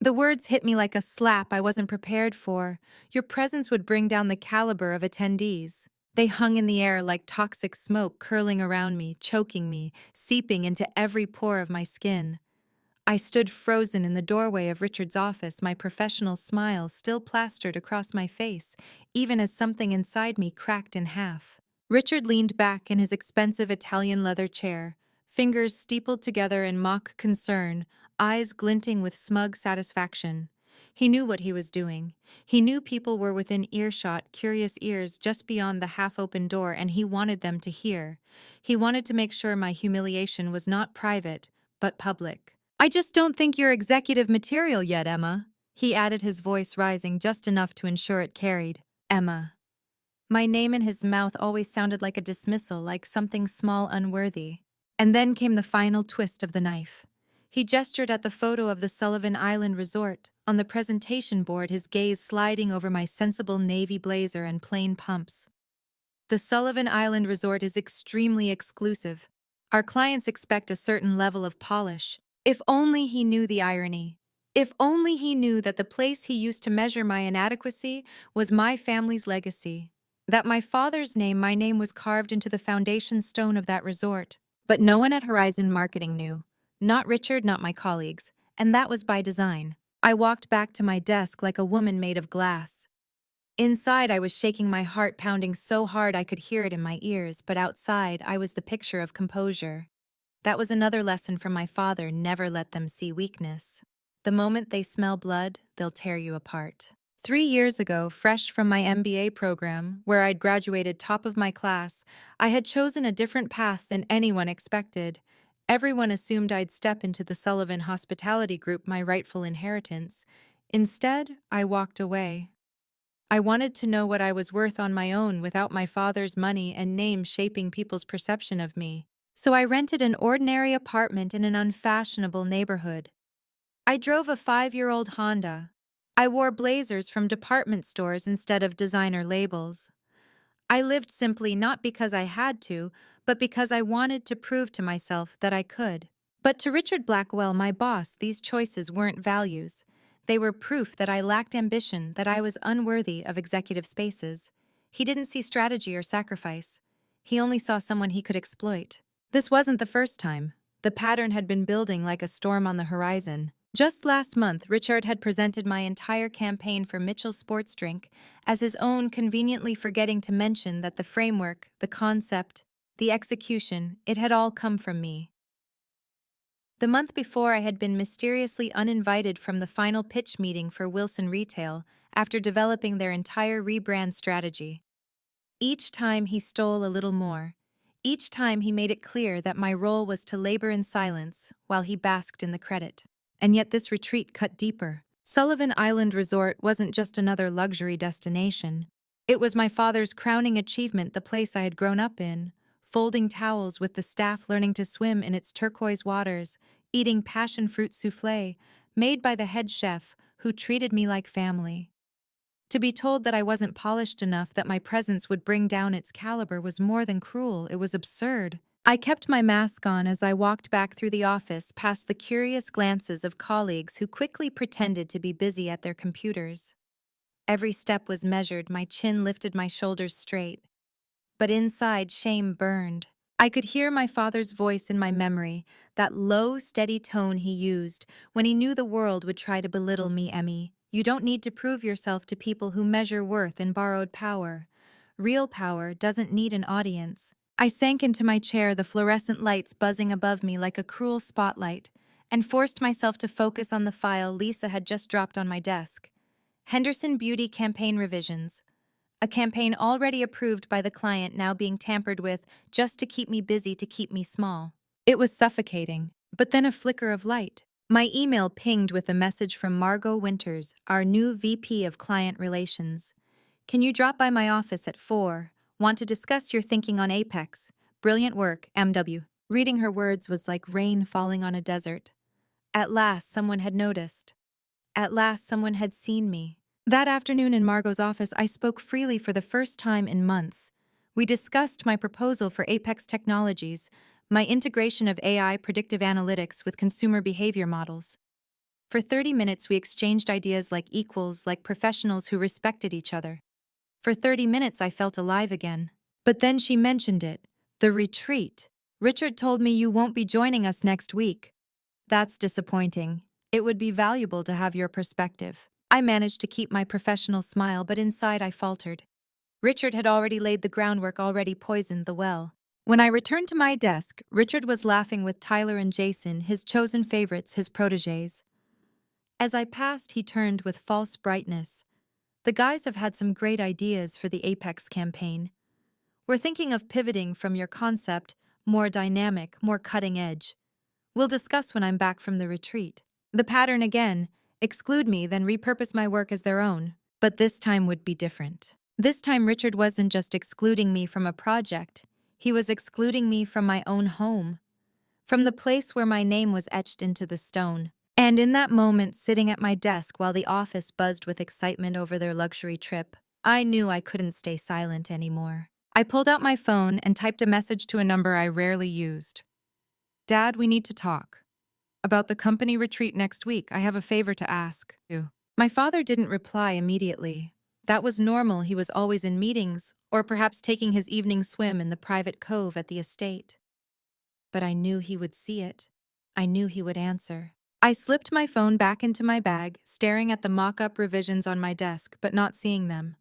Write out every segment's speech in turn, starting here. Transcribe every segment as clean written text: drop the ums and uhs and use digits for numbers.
The words hit me like a slap I wasn't prepared for. Your presence would bring down the caliber of attendees. They hung in the air like toxic smoke curling around me, choking me, seeping into every pore of my skin. I stood frozen in the doorway of Richard's office, my professional smile still plastered across my face, even as something inside me cracked in half. Richard leaned back in his expensive Italian leather chair, fingers steepled together in mock concern, eyes glinting with smug satisfaction. He knew what he was doing. He knew people were within earshot, curious ears just beyond the half-open door, and he wanted them to hear. He wanted to make sure my humiliation was not private, but public. I just don't think you're executive material yet, Emma. He added, his voice rising just enough to ensure it carried. Emma. My name in his mouth always sounded like a dismissal, like something small, unworthy. And then came the final twist of the knife. He gestured at the photo of the Sullivan Island resort, on the presentation board, his gaze sliding over my sensible navy blazer and plain pumps. The Sullivan Island resort is extremely exclusive. Our clients expect a certain level of polish. If only he knew the irony. If only he knew that the place he used to measure my inadequacy was my family's legacy. That my name was carved into the foundation stone of that resort. But no one at Horizon Marketing knew. Not Richard, not my colleagues. And that was by design. I walked back to my desk like a woman made of glass. Inside, I was shaking, my heart pounding so hard I could hear it in my ears, but outside, I was the picture of composure. That was another lesson from my father: never let them see weakness. The moment they smell blood, they'll tear you apart. 3 years ago, fresh from my MBA program, where I'd graduated top of my class, I had chosen a different path than anyone expected. Everyone assumed I'd step into the Sullivan Hospitality Group, my rightful inheritance. Instead, I walked away. I wanted to know what I was worth on my own without my father's money and name shaping people's perception of me. So I rented an ordinary apartment in an unfashionable neighborhood. I drove a 5-year-old Honda. I wore blazers from department stores instead of designer labels. I lived simply, not because I had to, but because I wanted to prove to myself that I could. But to Richard Blackwell, my boss, these choices weren't values. They were proof that I lacked ambition, that I was unworthy of executive spaces. He didn't see strategy or sacrifice. He only saw someone he could exploit. This wasn't the first time. The pattern had been building like a storm on the horizon. Just last month, Richard had presented my entire campaign for Mitchell Sports Drink as his own, conveniently forgetting to mention that the framework, the concept, the execution, it had all come from me. The month before, I had been mysteriously uninvited from the final pitch meeting for Wilson Retail after developing their entire rebrand strategy. Each time he stole a little more. Each time he made it clear that my role was to labor in silence while he basked in the credit. And yet this retreat cut deeper. Sullivan Island Resort wasn't just another luxury destination. It was my father's crowning achievement, the place I had grown up in, folding towels with the staff, learning to swim in its turquoise waters, eating passion fruit soufflé, made by the head chef who treated me like family. To be told that I wasn't polished enough, that my presence would bring down its caliber, was more than cruel, it was absurd. I kept my mask on as I walked back through the office, past the curious glances of colleagues who quickly pretended to be busy at their computers. Every step was measured, my chin lifted, my shoulders straight. But inside, shame burned. I could hear my father's voice in my memory, that low, steady tone he used when he knew the world would try to belittle me. Emmy, you don't need to prove yourself to people who measure worth in borrowed power. Real power doesn't need an audience. I sank into my chair, the fluorescent lights buzzing above me like a cruel spotlight, and forced myself to focus on the file Lisa had just dropped on my desk. Henderson Beauty Campaign Revisions. A campaign already approved by the client, now being tampered with just to keep me busy, to keep me small. It was suffocating. But then a flicker of light. My email pinged with a message from Margot Winters, our new VP of Client Relations. Can you drop by my office at 4? Want to discuss your thinking on Apex. Brilliant work, MW. Reading her words was like rain falling on a desert. At last, someone had noticed. At last, someone had seen me. That afternoon in Margot's office, I spoke freely for the first time in months. We discussed my proposal for Apex Technologies, my integration of AI predictive analytics with consumer behavior models. For 30 minutes, we exchanged ideas like equals, like professionals who respected each other. For 30 minutes, I felt alive again. But then she mentioned it, the retreat. Richard told me you won't be joining us next week. That's disappointing. It would be valuable to have your perspective. I managed to keep my professional smile, but inside I faltered. Richard had already laid the groundwork, already poisoned the well. When I returned to my desk, Richard was laughing with Tyler and Jason, his chosen favorites, his protégés. As I passed, he turned with false brightness. The guys have had some great ideas for the Apex campaign. We're thinking of pivoting from your concept, more dynamic, more cutting edge. We'll discuss when I'm back from the retreat. The pattern again, exclude me, then repurpose my work as their own. But this time would be different. This time Richard wasn't just excluding me from a project, he was excluding me from my own home, from the place where my name was etched into the stone. And in that moment, sitting at my desk while the office buzzed with excitement over their luxury trip, I knew I couldn't stay silent anymore. I pulled out my phone and typed a message to a number I rarely used. Dad, we need to talk. About the company retreat next week, I have a favor to ask you. My father didn't reply immediately. That was normal, he was always in meetings, or perhaps taking his evening swim in the private cove at the estate. But I knew he would see it. I knew he would answer. I slipped my phone back into my bag, staring at the mock-up revisions on my desk, but not seeing them.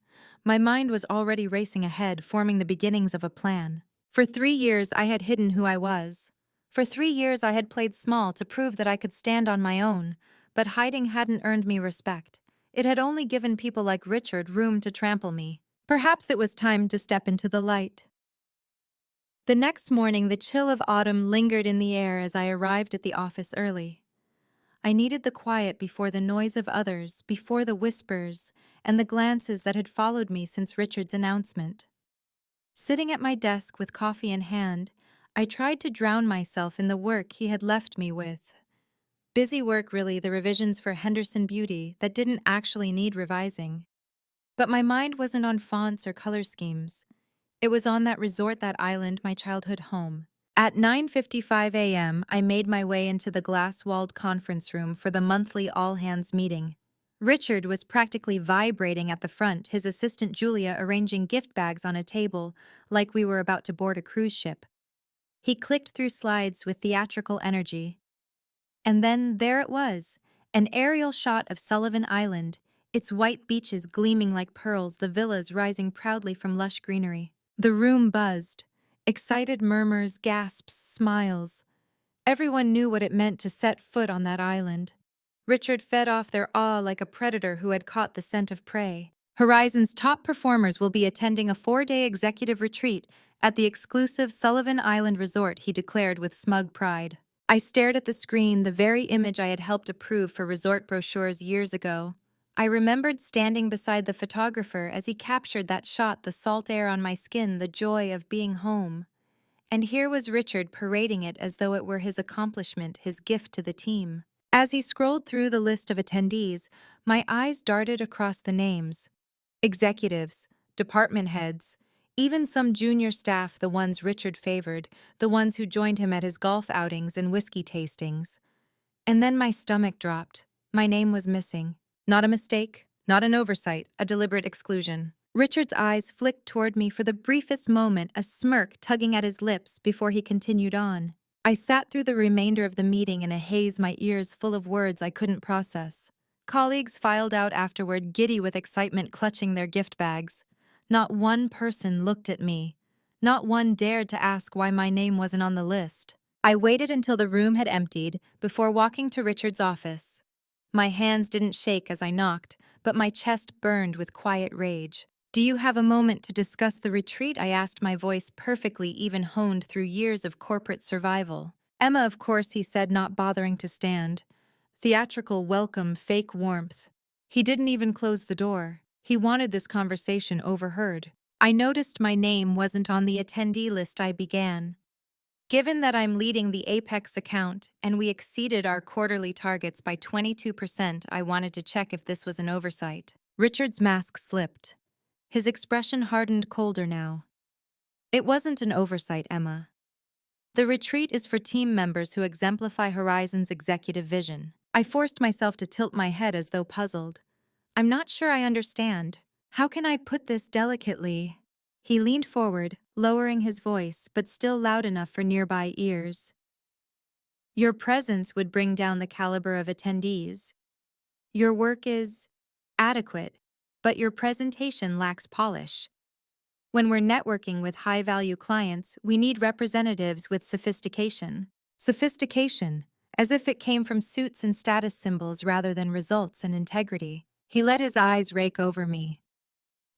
My mind was already racing ahead, forming the beginnings of a plan. For 3 years, I had hidden who I was. For 3 years, I had played small to prove that I could stand on my own, but hiding hadn't earned me respect. It had only given people like Richard room to trample me. Perhaps it was time to step into the light. The next morning, the chill of autumn lingered in the air as I arrived at the office early. I needed the quiet before the noise of others, before the whispers and the glances that had followed me since Richard's announcement. Sitting at my desk with coffee in hand, I tried to drown myself in the work he had left me with. Busy work, really, the revisions for Henderson Beauty that didn't actually need revising. But my mind wasn't on fonts or color schemes. It was on that resort, that island, my childhood home. At 9:55 a.m., I made my way into the glass-walled conference room for the monthly all-hands meeting. Richard was practically vibrating at the front, his assistant Julia arranging gift bags on a table like we were about to board a cruise ship. He clicked through slides with theatrical energy. And then there it was, an aerial shot of Sullivan Island, its white beaches gleaming like pearls, the villas rising proudly from lush greenery. The room buzzed. Excited murmurs, gasps, smiles. Everyone knew what it meant to set foot on that island. Richard fed off their awe like a predator who had caught the scent of prey. Horizon's top performers will be attending a 4-day executive retreat at the exclusive Sullivan Island Resort, he declared with smug pride. I stared at the screen, the very image I had helped approve for resort brochures years ago. I remembered standing beside the photographer as he captured that shot, the salt air on my skin, the joy of being home. And here was Richard parading it as though it were his accomplishment, his gift to the team. As he scrolled through the list of attendees, my eyes darted across the names. Executives, department heads, even some junior staff, the ones Richard favored, the ones who joined him at his golf outings and whiskey tastings. And then my stomach dropped. My name was missing. Not a mistake, not an oversight, a deliberate exclusion. Richard's eyes flicked toward me for the briefest moment, a smirk tugging at his lips before he continued on. I sat through the remainder of the meeting in a haze, my ears full of words I couldn't process. Colleagues filed out afterward, giddy with excitement, clutching their gift bags. Not one person looked at me. Not one dared to ask why my name wasn't on the list. I waited until the room had emptied before walking to Richard's office. My hands didn't shake as I knocked, but my chest burned with quiet rage. "Do you have a moment to discuss the retreat?" I asked, my voice perfectly even, honed through years of corporate survival. "Emma, of course," he said, not bothering to stand. Theatrical welcome, fake warmth. He didn't even close the door. He wanted this conversation overheard. I noticed my name wasn't on the attendee list. I began. "Given that I'm leading the Apex account and we exceeded our quarterly targets by 22%, I wanted to check if this was an oversight." Richard's mask slipped. His expression hardened colder now. "It wasn't an oversight, Emma. The retreat is for team members who exemplify Horizon's executive vision." I forced myself to tilt my head as though puzzled. I'm not sure I understand. How can I put this delicately? He leaned forward, lowering his voice, but still loud enough for nearby ears. Your presence would bring down the caliber of attendees. Your work is adequate, but your presentation lacks polish. When we're networking with high-value clients, we need representatives with sophistication. Sophistication, as if it came from suits and status symbols rather than results and integrity. He let his eyes rake over me.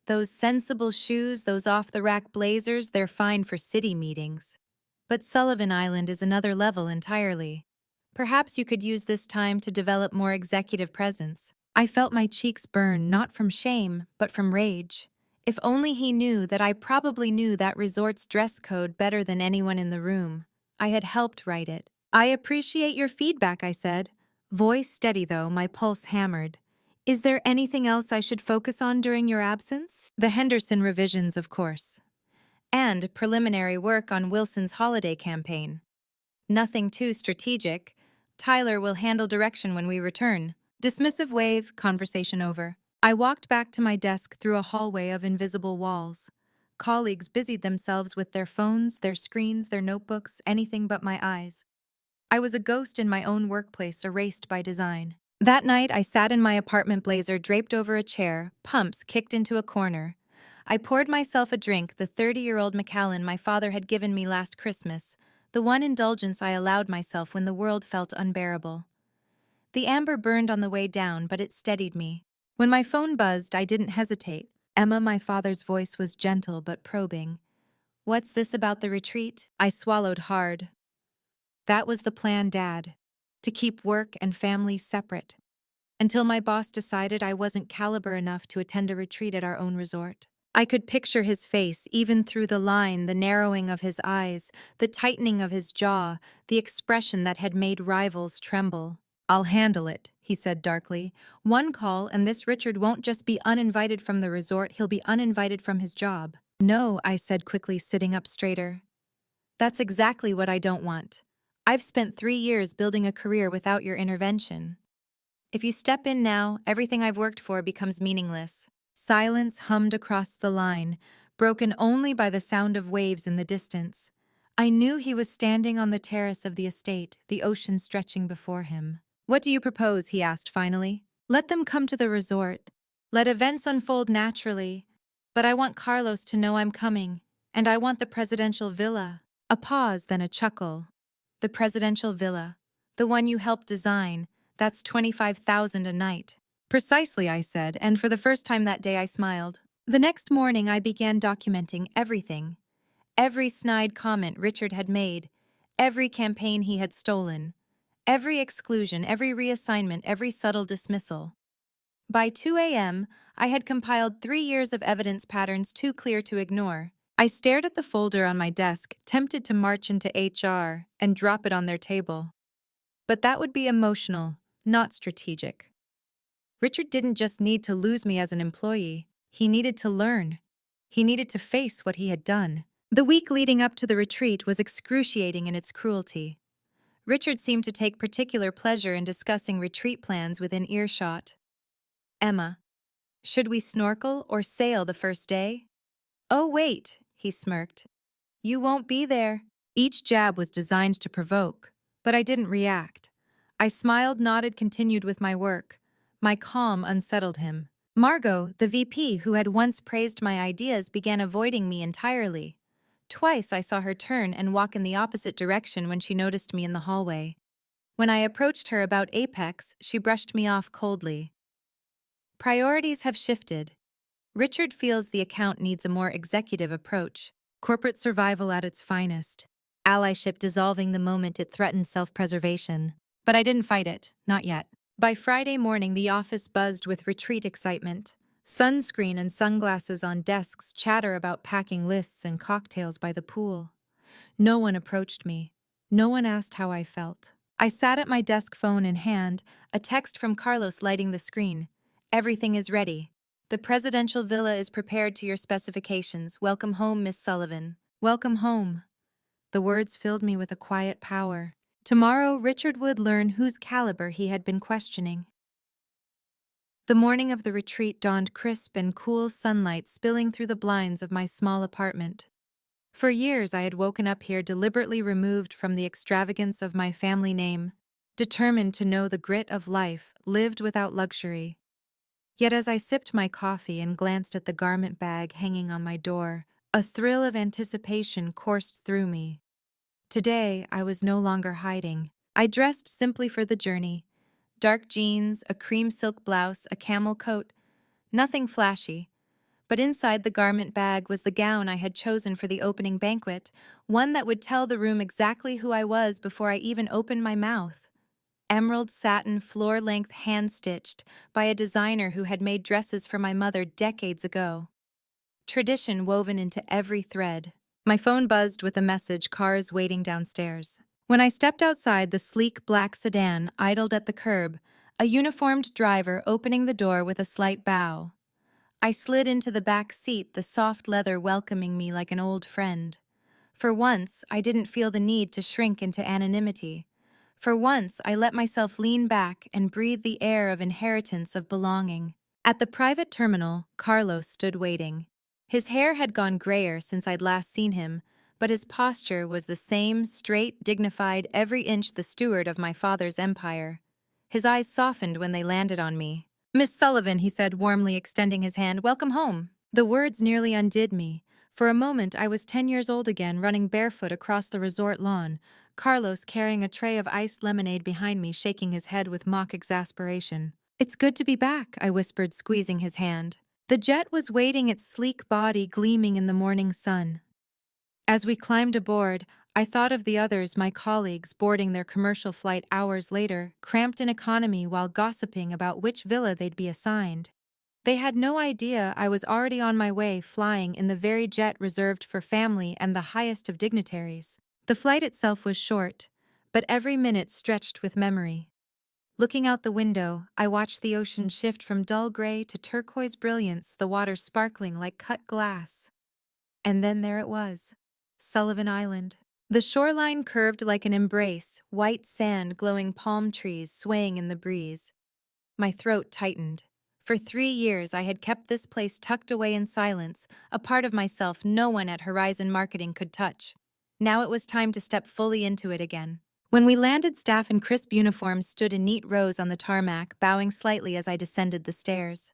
Those sensible shoes, those off-the-rack blazers, they're fine for city meetings. But Sullivan Island is another level entirely. Perhaps you could use this time to develop more executive presence. I felt my cheeks burn, not from shame, but from rage. If only he knew that I probably knew that resort's dress code better than anyone in the room. I had helped write it. I appreciate your feedback, I said. Voice steady though, my pulse hammered. Is there anything else I should focus on during your absence? The Henderson revisions, of course. And preliminary work on Wilson's holiday campaign. Nothing too strategic. Tyler will handle direction when we return. Dismissive wave, conversation over. I walked back to my desk through a hallway of invisible walls. Colleagues busied themselves with their phones, their screens, their notebooks, anything but my eyes. I was a ghost in my own workplace, erased by design. That night, I sat in my apartment blazer draped over a chair, pumps kicked into a corner. I poured myself a drink, the 30-year-old Macallan my father had given me last Christmas, the one indulgence I allowed myself when the world felt unbearable. The amber burned on the way down, but it steadied me. When my phone buzzed, I didn't hesitate. Emma, my father's voice was gentle but probing. What's this about the retreat? I swallowed hard. That was the plan, Dad. To keep work and family separate. Until my boss decided I wasn't caliber enough to attend a retreat at our own resort. I could picture his face, even through the line, the narrowing of his eyes, the tightening of his jaw, the expression that had made rivals tremble. I'll handle it, he said darkly. One call and this Richard won't just be uninvited from the resort, he'll be uninvited from his job. No, I said quickly, sitting up straighter. That's exactly what I don't want. I've spent 3 years building a career without your intervention. If you step in now, everything I've worked for becomes meaningless. Silence hummed across the line, broken only by the sound of waves in the distance. I knew he was standing on the terrace of the estate, the ocean stretching before him. What do you propose? He asked finally. Let them come to the resort. Let events unfold naturally. But I want Carlos to know I'm coming, and I want the presidential villa. A pause, then a chuckle. The presidential villa. The one you helped design. That's $25,000 a night. Precisely, I said, and for the first time that day I smiled. The next morning I began documenting everything. Every snide comment Richard had made, every campaign he had stolen, every exclusion, every reassignment, every subtle dismissal. By 2 a.m., I had compiled 3 years of evidence patterns too clear to ignore. I stared at the folder on my desk, tempted to march into HR and drop it on their table. But that would be emotional, not strategic. Richard didn't just need to lose me as an employee. He needed to learn. He needed to face what he had done. The week leading up to the retreat was excruciating in its cruelty. Richard seemed to take particular pleasure in discussing retreat plans within earshot. Emma, should we snorkel or sail the first day? Oh, wait, he smirked. You won't be there. Each jab was designed to provoke, but I didn't react. I smiled, nodded, continued with my work. My calm unsettled him. Margot, the VP who had once praised my ideas, began avoiding me entirely. Twice I saw her turn and walk in the opposite direction when she noticed me in the hallway. When I approached her about Apex, she brushed me off coldly. Priorities have shifted. Richard feels the account needs a more executive approach. Corporate survival at its finest. Allyship dissolving the moment it threatened self-preservation. But I didn't fight it, not yet. By Friday morning, the office buzzed with retreat excitement. Sunscreen and sunglasses on desks, chatter about packing lists and cocktails by the pool. No one approached me. No one asked how I felt. I sat at my desk, phone in hand, a text from Carlos lighting the screen. Everything is ready. The presidential villa is prepared to your specifications. Welcome home, Miss Sullivan. Welcome home. The words filled me with a quiet power. Tomorrow, Richard would learn whose caliber he had been questioning. The morning of the retreat dawned crisp and cool sunlight spilling through the blinds of my small apartment. For years, I had woken up here deliberately removed from the extravagance of my family name, determined to know the grit of life lived without luxury. Yet as I sipped my coffee and glanced at the garment bag hanging on my door, a thrill of anticipation coursed through me. Today, I was no longer hiding. I dressed simply for the journey. Dark jeans, a cream silk blouse, a camel coat. Nothing flashy. But inside the garment bag was the gown I had chosen for the opening banquet, one that would tell the room exactly who I was before I even opened my mouth. Emerald satin, floor-length, hand-stitched, by a designer who had made dresses for my mother decades ago. Tradition woven into every thread. My phone buzzed with a message, cars waiting downstairs. When I stepped outside, the sleek black sedan idled at the curb, a uniformed driver opening the door with a slight bow. I slid into the back seat, the soft leather welcoming me like an old friend. For once, I didn't feel the need to shrink into anonymity. For once, I let myself lean back and breathe the air of inheritance of belonging. At the private terminal, Carlos stood waiting. His hair had gone grayer since I'd last seen him, but his posture was the same, straight, dignified, every inch the steward of my father's empire. His eyes softened when they landed on me. "Miss Sullivan," he said, warmly extending his hand, "welcome home." The words nearly undid me. For a moment, I was 10 years old again, running barefoot across the resort lawn, Carlos carrying a tray of iced lemonade behind me, shaking his head with mock exasperation. "It's good to be back," I whispered, squeezing his hand. The jet was waiting, its sleek body gleaming in the morning sun. As we climbed aboard, I thought of the others, my colleagues, boarding their commercial flight hours later, cramped in economy while gossiping about which villa they'd be assigned. They had no idea I was already on my way, flying in the very jet reserved for family and the highest of dignitaries. The flight itself was short, but every minute stretched with memory. Looking out the window, I watched the ocean shift from dull gray to turquoise brilliance, the water sparkling like cut glass. And then there it was, Sullivan Island. The shoreline curved like an embrace, white sand, glowing palm trees swaying in the breeze. My throat tightened. For 3 years, I had kept this place tucked away in silence, a part of myself no one at Horizon Marketing could touch. Now it was time to step fully into it again. When we landed, staff in crisp uniforms stood in neat rows on the tarmac, bowing slightly as I descended the stairs.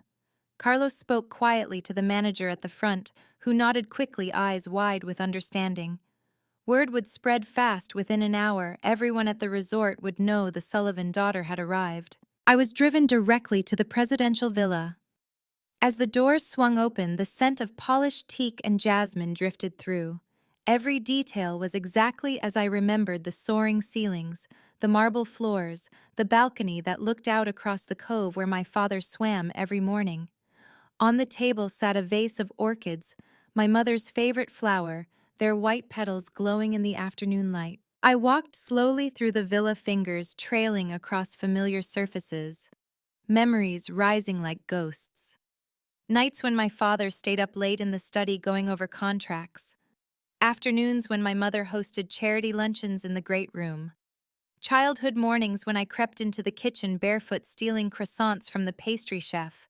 Carlos spoke quietly to the manager at the front, who nodded quickly, eyes wide with understanding. Word would spread fast. Within an hour, everyone at the resort would know the Sullivan daughter had arrived. I was driven directly to the presidential villa. As the doors swung open, the scent of polished teak and jasmine drifted through. Every detail was exactly as I remembered: the soaring ceilings, the marble floors, the balcony that looked out across the cove where my father swam every morning. On the table sat a vase of orchids, my mother's favorite flower, their white petals glowing in the afternoon light. I walked slowly through the villa, fingers trailing across familiar surfaces, memories rising like ghosts. Nights when my father stayed up late in the study going over contracts. Afternoons when my mother hosted charity luncheons in the great room. Childhood mornings when I crept into the kitchen barefoot, stealing croissants from the pastry chef.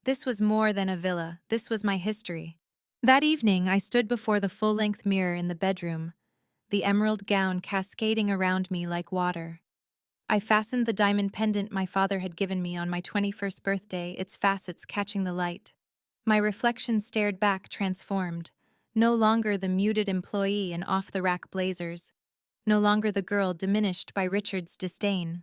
This was more than a villa, this was my history. That evening, I stood before the full-length mirror in the bedroom, the emerald gown cascading around me like water. I fastened the diamond pendant my father had given me on my 21st birthday, its facets catching the light. My reflection stared back, transformed. No longer the muted employee in off-the-rack blazers. No longer the girl diminished by Richard's disdain.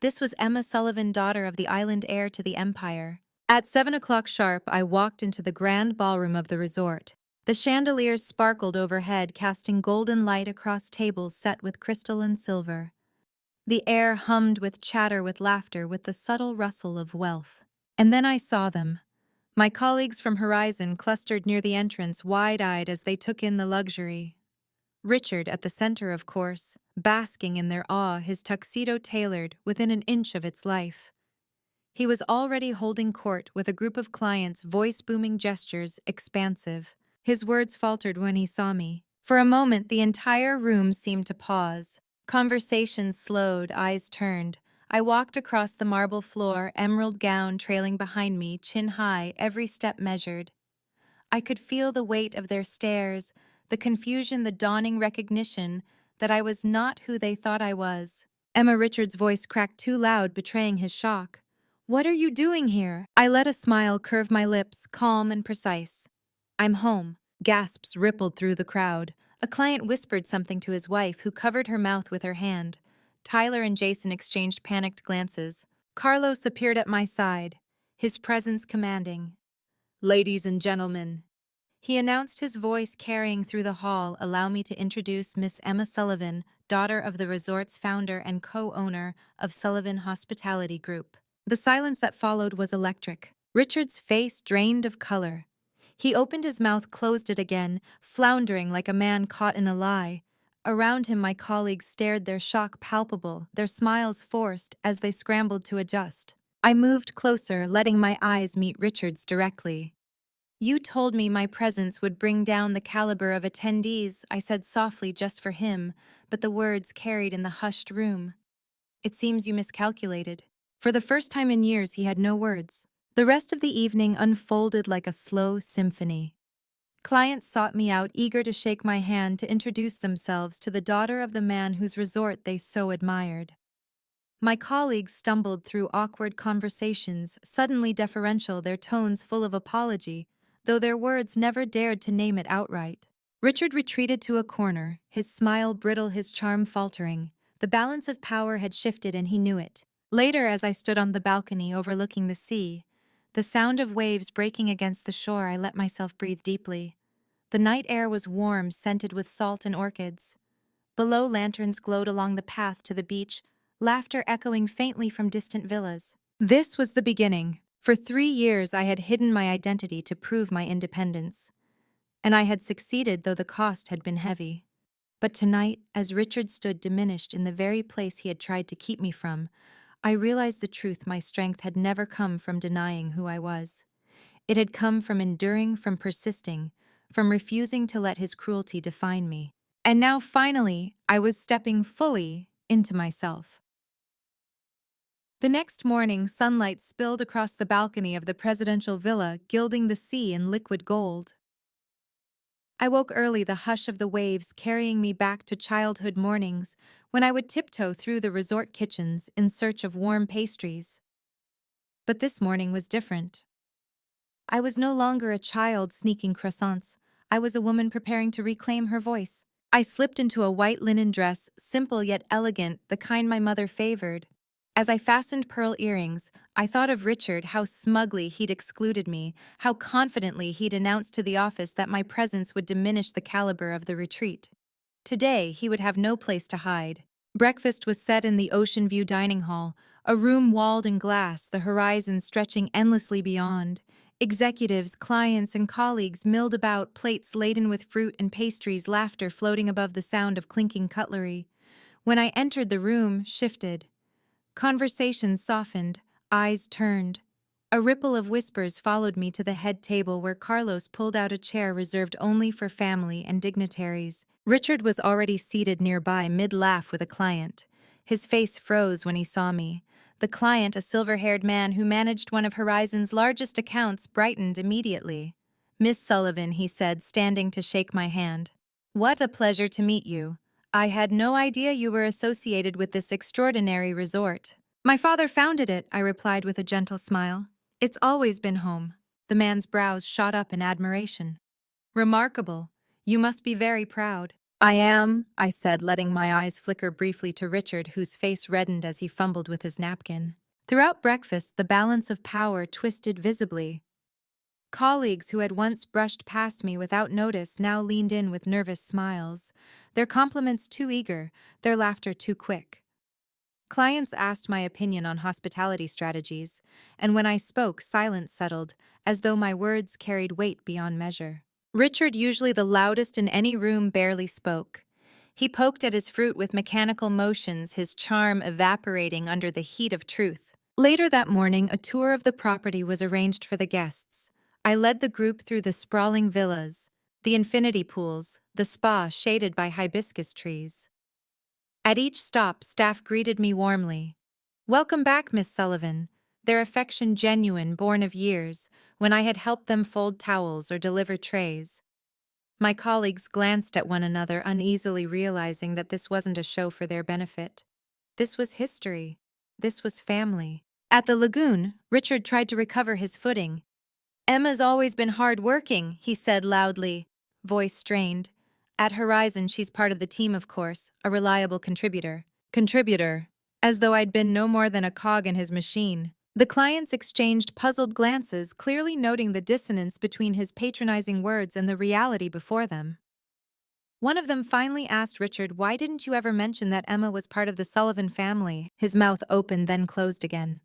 This was Emma Sullivan, daughter of the island, heir to the empire. At 7 o'clock sharp, I walked into the grand ballroom of the resort. The chandeliers sparkled overhead, casting golden light across tables set with crystal and silver. The air hummed with chatter, with laughter, with the subtle rustle of wealth. And then I saw them. My colleagues from Horizon clustered near the entrance, wide-eyed as they took in the luxury. Richard at the center, of course, basking in their awe, his tuxedo tailored within an inch of its life. He was already holding court with a group of clients, voice booming, gestures expansive. His words faltered when he saw me. For a moment, the entire room seemed to pause. Conversation slowed, eyes turned. I walked across the marble floor, emerald gown trailing behind me, chin high, every step measured. I could feel the weight of their stares, the confusion, the dawning recognition that I was not who they thought I was. Emma Richards' voice cracked too loud, betraying his shock. "What are you doing here?" I let a smile curve my lips, calm and precise. "I'm home." Gasps rippled through the crowd. A client whispered something to his wife, who covered her mouth with her hand. Tyler and Jason exchanged panicked glances. Carlos appeared at my side, his presence commanding. "Ladies and gentlemen," he announced, his voice carrying through the hall. "Allow me to introduce Miss Emma Sullivan, daughter of the resort's founder and co-owner of Sullivan Hospitality Group." The silence that followed was electric. Richard's face drained of color. He opened his mouth, closed it again, floundering like a man caught in a lie. Around him, my colleagues stared, their shock palpable, their smiles forced as they scrambled to adjust. I moved closer, letting my eyes meet Richard's directly. "You told me my presence would bring down the caliber of attendees," I said softly just for him, but the words carried in the hushed room. "It seems you miscalculated." For the first time in years, he had no words. The rest of the evening unfolded like a slow symphony. Clients sought me out, eager to shake my hand, to introduce themselves to the daughter of the man whose resort they so admired. My colleagues stumbled through awkward conversations, suddenly deferential, their tones full of apology, though their words never dared to name it outright. Richard retreated to a corner, his smile brittle, his charm faltering. The balance of power had shifted, and he knew it. Later, as I stood on the balcony overlooking the sea, the sound of waves breaking against the shore, I let myself breathe deeply. The night air was warm, scented with salt and orchids. Below, lanterns glowed along the path to the beach, laughter echoing faintly from distant villas. This was the beginning. For 3 years I had hidden my identity to prove my independence. And I had succeeded, though the cost had been heavy. But tonight, as Richard stood diminished in the very place he had tried to keep me from, I realized the truth. My strength had never come from denying who I was. It had come from enduring, from persisting, from refusing to let his cruelty define me. And now, finally, I was stepping fully into myself. The next morning, sunlight spilled across the balcony of the presidential villa, gilding the sea in liquid gold. I woke early, the hush of the waves carrying me back to childhood mornings when I would tiptoe through the resort kitchens in search of warm pastries. But this morning was different. I was no longer a child sneaking croissants. I was a woman preparing to reclaim her voice. I slipped into a white linen dress, simple yet elegant, the kind my mother favored. As I fastened pearl earrings, I thought of Richard, how smugly he'd excluded me, how confidently he'd announced to the office that my presence would diminish the caliber of the retreat. Today, he would have no place to hide. Breakfast was set in the Ocean View dining hall, a room walled in glass, the horizon stretching endlessly beyond. Executives, clients, and colleagues milled about, plates laden with fruit and pastries, laughter floating above the sound of clinking cutlery. When I entered, the room shifted. Conversations softened, eyes turned. A ripple of whispers followed me to the head table, where Carlos pulled out a chair reserved only for family and dignitaries. Richard was already seated nearby, mid-laugh with a client. His face froze when he saw me. The client, a silver-haired man who managed one of Horizon's largest accounts, brightened immediately. "Miss Sullivan," he said, standing to shake my hand. "What a pleasure to meet you. I had no idea you were associated with this extraordinary resort." "My father founded it," I replied with a gentle smile. "It's always been home." The man's brows shot up in admiration. "Remarkable. You must be very proud." "I am," I said, letting my eyes flicker briefly to Richard, whose face reddened as he fumbled with his napkin. Throughout breakfast, the balance of power twisted visibly. Colleagues who had once brushed past me without notice now leaned in with nervous smiles, their compliments too eager, their laughter too quick. Clients asked my opinion on hospitality strategies, and when I spoke, silence settled, as though my words carried weight beyond measure. Richard, usually the loudest in any room, barely spoke. He poked at his fruit with mechanical motions, his charm evaporating under the heat of truth. Later that morning, a tour of the property was arranged for the guests. I led the group through the sprawling villas, the infinity pools, the spa shaded by hibiscus trees. At each stop, staff greeted me warmly. "Welcome back, Miss Sullivan," their affection genuine, born of years, when I had helped them fold towels or deliver trays. My colleagues glanced at one another uneasily, realizing that this wasn't a show for their benefit. This was history. This was family. At the lagoon, Richard tried to recover his footing. "Emma's always been hard-working," he said loudly, voice strained. "At Horizon, she's part of the team, of course, a reliable contributor." Contributor. As though I'd been no more than a cog in his machine. The clients exchanged puzzled glances, clearly noting the dissonance between his patronizing words and the reality before them. One of them finally asked Richard, "Why didn't you ever mention that Emma was part of the Sullivan family?" His mouth opened, then closed again.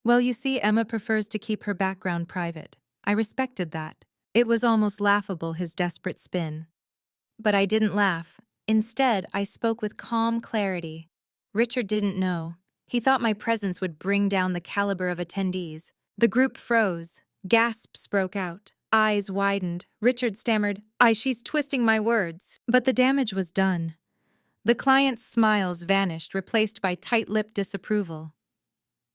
"Well, you see, Emma prefers to keep her background private. I respected that." It was almost laughable, his desperate spin. But I didn't laugh. Instead, I spoke with calm clarity. Richard didn't know. He thought my presence would bring down the caliber of attendees. The group froze. Gasps broke out. Eyes widened. Richard stammered, She's twisting my words." But the damage was done. The client's smiles vanished, replaced by tight-lipped disapproval.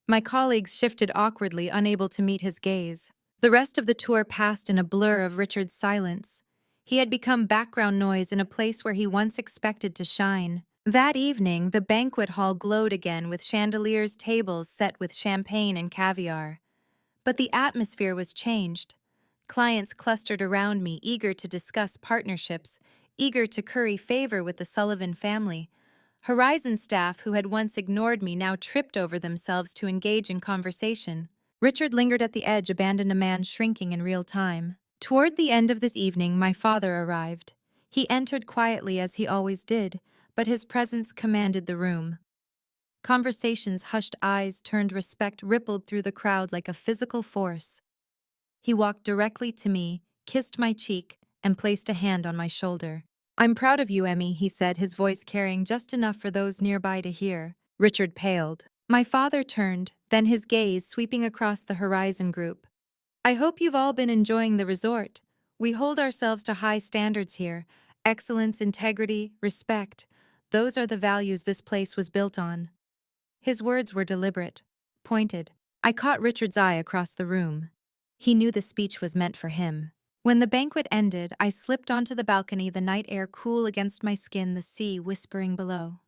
My colleagues shifted awkwardly, unable to meet his gaze. The rest of the tour passed in a blur of Richard's silence. He had become background noise in a place where he once expected to shine. That evening, the banquet hall glowed again with chandeliers, tables set with champagne and caviar. But the atmosphere was changed. Clients clustered around me, eager to discuss partnerships, eager to curry favor with the Sullivan family. Horizon staff who had once ignored me now tripped over themselves to engage in conversation. Richard lingered at the edge, abandoned a man shrinking in real time. Toward the end of this evening, my father arrived. He entered quietly as he always did, but his presence commanded the room. Conversation's hushed eyes turned, respect rippled through the crowd like a physical force. He walked directly to me, kissed my cheek, and placed a hand on my shoulder. "I'm proud of you, Emmy," he said, his voice carrying just enough for those nearby to hear. Richard paled. My father turned, then his gaze sweeping across the Horizon group. "I hope you've all been enjoying the resort. We hold ourselves to high standards here. Excellence, integrity, respect. Those are the values this place was built on." His words were deliberate, pointed. I caught Richard's eye across the room. He knew the speech was meant for him. When the banquet ended, I slipped onto the balcony, the night air cool against my skin, the sea whispering below.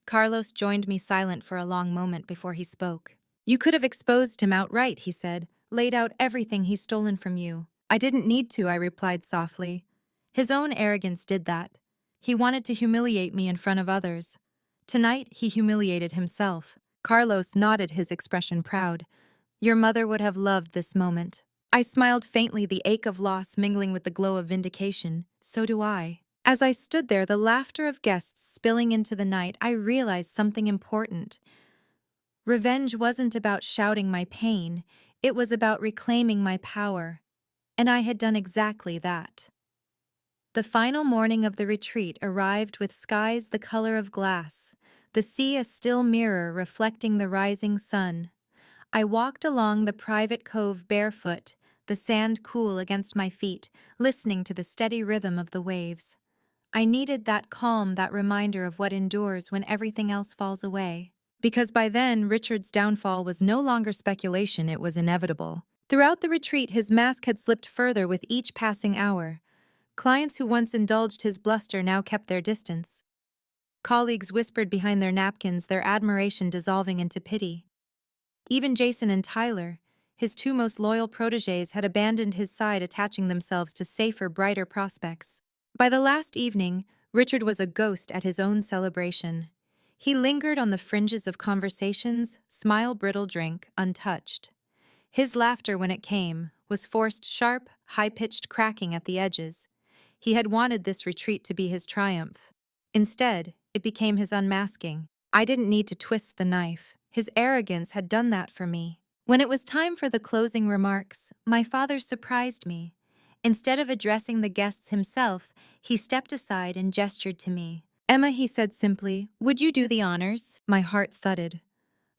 Carlos joined me, silent for a long moment before he spoke. "You could have exposed him outright," he said, "laid out everything he's stolen from you." "I didn't need to," I replied softly. "His own arrogance did that. He wanted to humiliate me in front of others. Tonight, he humiliated himself." Carlos nodded, his expression proud. "Your mother would have loved this moment." I smiled faintly, the ache of loss mingling with the glow of vindication. "So do I." As I stood there, the laughter of guests spilling into the night, I realized something important. Revenge wasn't about shouting my pain, it was about reclaiming my power. And I had done exactly that. The final morning of the retreat arrived with skies the color of glass, the sea a still mirror reflecting the rising sun. I walked along the private cove barefoot, the sand cool against my feet, listening to the steady rhythm of the waves. I needed that calm, that reminder of what endures when everything else falls away. Because by then, Richard's downfall was no longer speculation, it was inevitable. Throughout the retreat, his mask had slipped further with each passing hour. Clients who once indulged his bluster now kept their distance. Colleagues whispered behind their napkins, their admiration dissolving into pity. Even Jason and Tyler, his two most loyal protégés, had abandoned his side, attaching themselves to safer, brighter prospects. By the last evening, Richard was a ghost at his own celebration. He lingered on the fringes of conversations, smile brittle drink, untouched. His laughter, when it came, was forced, sharp, high-pitched cracking at the edges. He had wanted this retreat to be his triumph. Instead, it became his unmasking. I didn't need to twist the knife. His arrogance had done that for me. When it was time for the closing remarks, my father surprised me. Instead of addressing the guests himself, he stepped aside and gestured to me. "Emma," he said simply, "would you do the honors?" My heart thudded.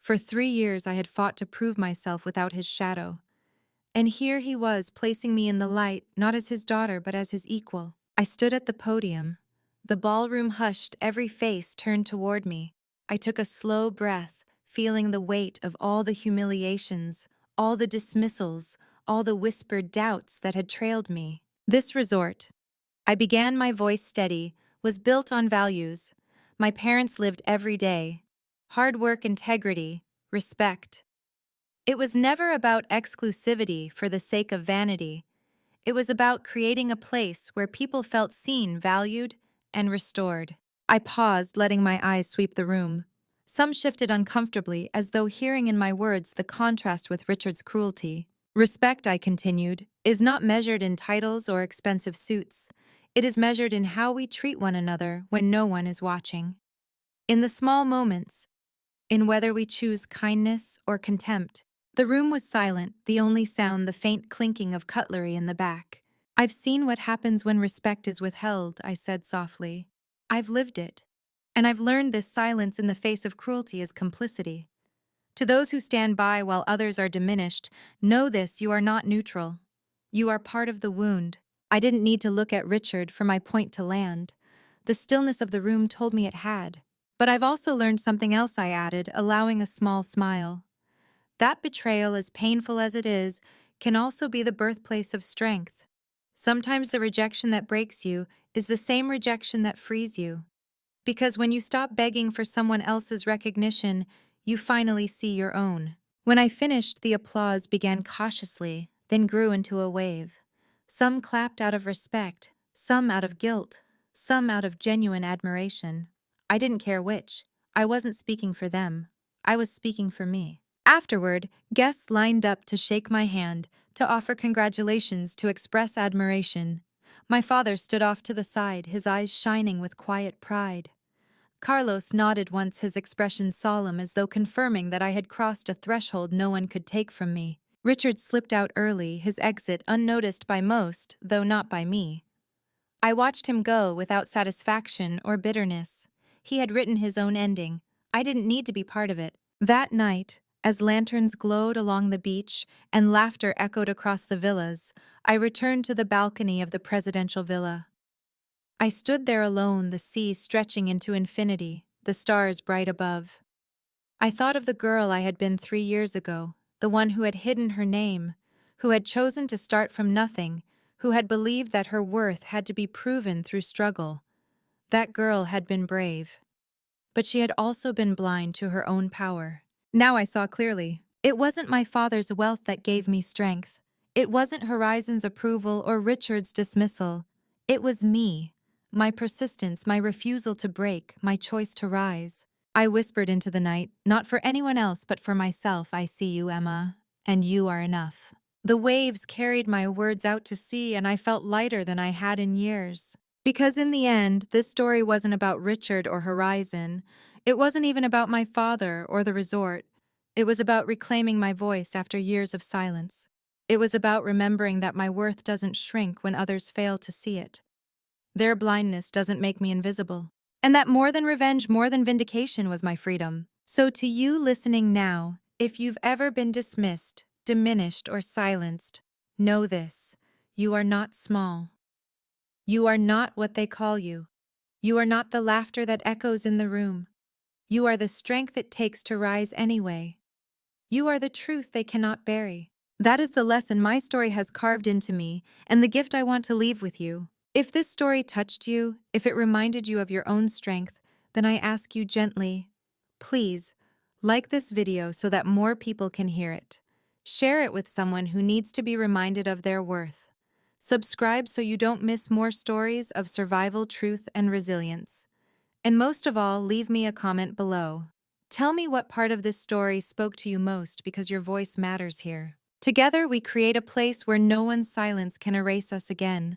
For 3 years I had fought to prove myself without his shadow. And here he was, placing me in the light, not as his daughter but as his equal. I stood at the podium. The ballroom hushed, every face turned toward me. I took a slow breath, feeling the weight of all the humiliations, all the dismissals, all the whispered doubts that had trailed me. This resort, I began, my voice steady, was built on values. My parents lived every day. Hard work, integrity, respect. It was never about exclusivity for the sake of vanity. It was about creating a place where people felt seen, valued, and restored. I paused, letting my eyes sweep the room. Some shifted uncomfortably, as though hearing in my words the contrast with Richard's cruelty. Respect, I continued, is not measured in titles or expensive suits. It is measured in how we treat one another when no one is watching. In the small moments, in whether we choose kindness or contempt. The room was silent, the only sound the faint clinking of cutlery in the back. I've seen what happens when respect is withheld, I said softly. I've lived it. And I've learned this silence in the face of cruelty is complicity. To those who stand by while others are diminished, know this: you are not neutral. You are part of the wound. I didn't need to look at Richard for my point to land. The stillness of the room told me it had. But I've also learned something else, I added, allowing a small smile. That betrayal, as painful as it is, can also be the birthplace of strength. Sometimes the rejection that breaks you is the same rejection that frees you. Because when you stop begging for someone else's recognition, you finally see your own. When I finished, the applause began cautiously, then grew into a wave. Some clapped out of respect, some out of guilt, some out of genuine admiration. I didn't care which. I wasn't speaking for them. I was speaking for me. Afterward, guests lined up to shake my hand, to offer congratulations, to express admiration. My father stood off to the side, his eyes shining with quiet pride. Carlos nodded once, his expression solemn, as though confirming that I had crossed a threshold no one could take from me. Richard slipped out early, his exit unnoticed by most, though not by me. I watched him go without satisfaction or bitterness. He had written his own ending. I didn't need to be part of it. That night, as lanterns glowed along the beach and laughter echoed across the villas, I returned to the balcony of the presidential villa. I stood there alone, the sea stretching into infinity, the stars bright above. I thought of the girl I had been 3 years ago, the one who had hidden her name, who had chosen to start from nothing, who had believed that her worth had to be proven through struggle. That girl had been brave. But she had also been blind to her own power. Now I saw clearly. It wasn't my father's wealth that gave me strength. It wasn't Horizon's approval or Richard's dismissal. It was me. My persistence, my refusal to break, my choice to rise. I whispered into the night, not for anyone else but for myself, I see you, Emma, and you are enough. The waves carried my words out to sea, and I felt lighter than I had in years. Because in the end, this story wasn't about Richard or Horizon. It wasn't even about my father or the resort. It was about reclaiming my voice after years of silence. It was about remembering that my worth doesn't shrink when others fail to see it. Their blindness doesn't make me invisible. And that more than revenge, more than vindication was my freedom. So to you listening now, if you've ever been dismissed, diminished, or silenced, know this: you are not small. You are not what they call you. You are not the laughter that echoes in the room. You are the strength it takes to rise anyway. You are the truth they cannot bury. That is the lesson my story has carved into me, and the gift I want to leave with you. If this story touched you, if it reminded you of your own strength, then I ask you gently, please, like this video so that more people can hear it. Share it with someone who needs to be reminded of their worth. Subscribe so you don't miss more stories of survival, truth, and resilience. And most of all, leave me a comment below. Tell me what part of this story spoke to you most, because your voice matters here. Together, we create a place where no one's silence can erase us again.